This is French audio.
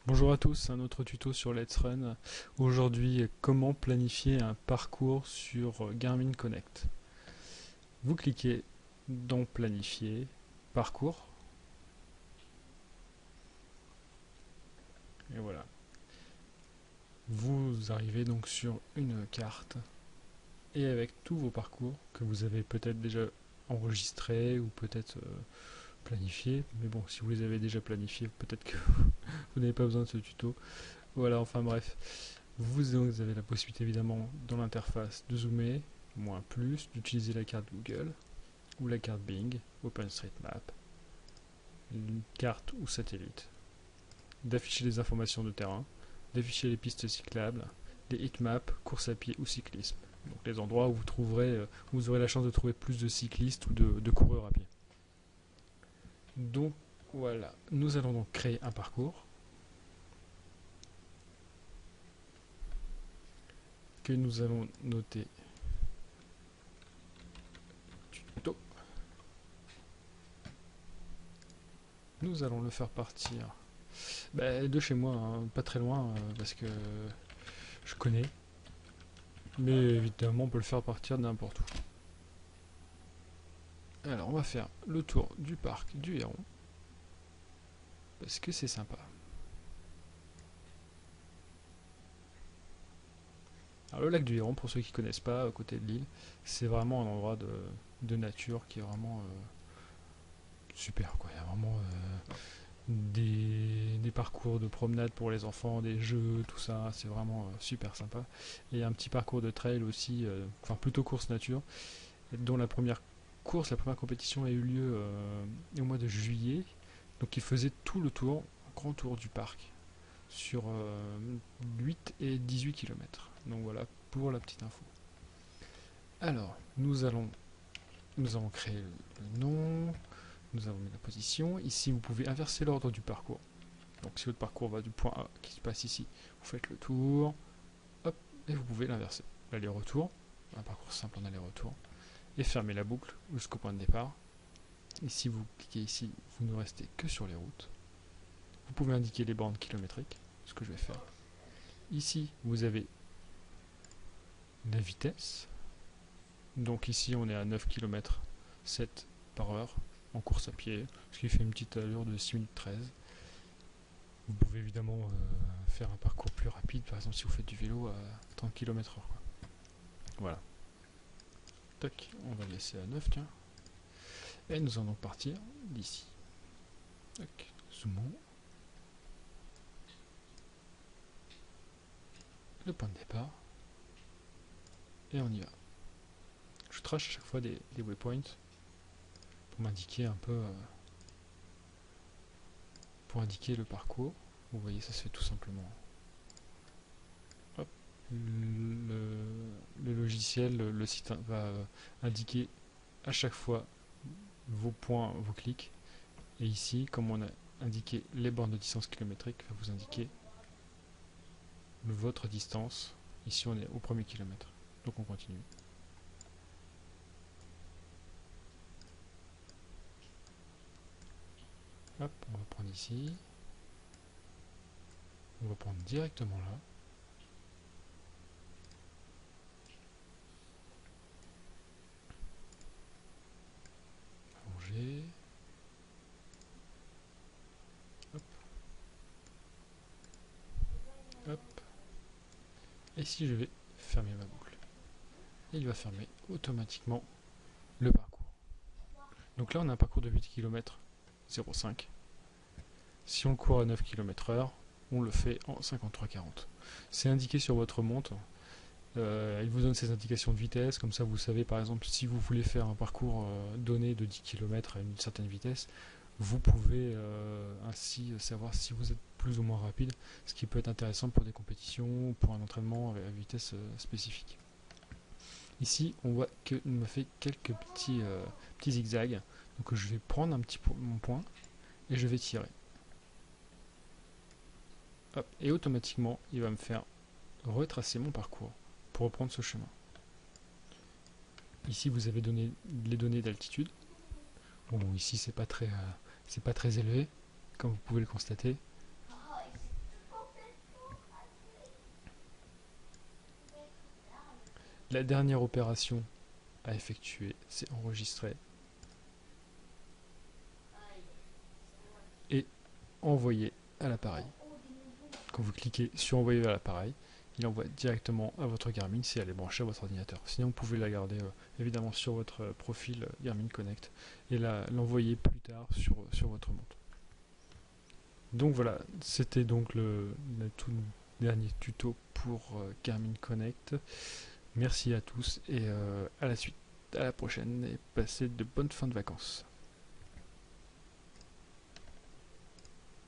Bonjour à tous, un autre tuto sur Let's Run. Aujourd'hui, comment planifier un parcours sur Garmin Connect. Vous cliquez dans Planifier, Parcours, et voilà. Vous arrivez donc sur une carte, et avec tous vos parcours que vous avez peut-être déjà enregistrés ou peut-être planifiés, mais bon, si vous les avez déjà planifiés, peut-être que vous n'avez pas besoin de ce tuto. Voilà, enfin bref. Vous avez la possibilité évidemment dans l'interface de zoomer, moins plus, d'utiliser la carte Google ou la carte Bing, OpenStreetMap, une carte ou satellite, d'afficher les informations de terrain, d'afficher les pistes cyclables, des heatmaps, course à pied ou cyclisme. Donc les endroits où vous trouverez, où vous aurez la chance de trouver plus de cyclistes ou de coureurs à pied. Donc voilà, nous allons donc créer un parcours que nous allons noter tuto. Nous allons le faire partir de chez moi, hein, pas très loin, parce que je connais. Mais évidemment, on peut le faire partir de n'importe où. Alors, on va faire le tour du parc du Héron, parce que c'est sympa. Alors, le lac du Héron, pour ceux qui ne connaissent pas, à côté de l'île, c'est vraiment un endroit de nature qui est vraiment super, quoi. Il y a vraiment des parcours de promenade pour les enfants, des jeux, tout ça, c'est vraiment super sympa. Et un petit parcours de trail aussi, enfin plutôt course nature, dont la première compétition a eu lieu au mois de juillet. Donc il faisait tout le tour, un grand tour du parc, sur 8 et 18 km. Donc voilà pour la petite info. Alors, nous allons créer le nom, nous avons mis la position. Ici, vous pouvez inverser l'ordre du parcours. Donc si votre parcours va du point A qui se passe ici, vous faites le tour, hop, et vous pouvez l'inverser. L'aller-retour, un parcours simple en aller-retour, et fermer la boucle jusqu'au point de départ. Et si vous cliquez ici, vous ne restez que sur les routes. Vous pouvez indiquer les bornes kilométriques, ce que je vais faire. Ici, vous avez la vitesse. Donc ici, on est à 9 km 7 par heure en course à pied, ce qui fait une petite allure de 6 minutes 13. Vous pouvez évidemment faire un parcours plus rapide, par exemple si vous faites du vélo à 30 km/h. Voilà. Tac, on va laisser à 9, tiens. Et nous allons partir d'ici. Tac, zoomons. Le point de départ. Et on y va. Je trace à chaque fois des waypoints pour m'indiquer un peu, pour indiquer le parcours. Vous voyez, ça se fait tout simplement. Hop. Le logiciel, le site va indiquer à chaque fois vos points, vos clics. Et ici, comme on a indiqué les bornes de distance kilométrique, va vous indiquer votre distance. Ici, on est au premier kilomètre. Donc on continue. Hop, on va prendre ici. On va prendre directement là. Allonger. Hop. Hop. Et si je vais fermer ma boucle, il va fermer automatiquement le parcours. Donc là, on a un parcours de 8 km 0,5. Si on court à 9 km/h, on le fait en 53,40. C'est indiqué sur votre montre. Il vous donne ces indications de vitesse, comme ça vous savez par exemple si vous voulez faire un parcours donné de 10 km à une certaine vitesse, vous pouvez ainsi savoir si vous êtes plus ou moins rapide, ce qui peut être intéressant pour des compétitions ou pour un entraînement à vitesse spécifique. Ici, on voit qu'il me fait quelques petits zigzags, donc je vais prendre mon point et je vais tirer. Hop, et automatiquement, il va me faire retracer mon parcours pour reprendre ce chemin. Ici, vous avez donné les données d'altitude. Bon, ici, c'est pas très élevé, comme vous pouvez le constater. La dernière opération à effectuer, c'est enregistrer et envoyer à l'appareil. Quand vous cliquez sur envoyer vers l'appareil, il envoie directement à votre Garmin si elle est branchée à votre ordinateur. Sinon, vous pouvez la garder évidemment sur votre profil Garmin Connect et l'envoyer plus tard sur votre montre. Donc voilà, c'était donc le tout dernier tuto pour Garmin Connect. Merci à tous et à la suite, à la prochaine et passez de bonnes fins de vacances.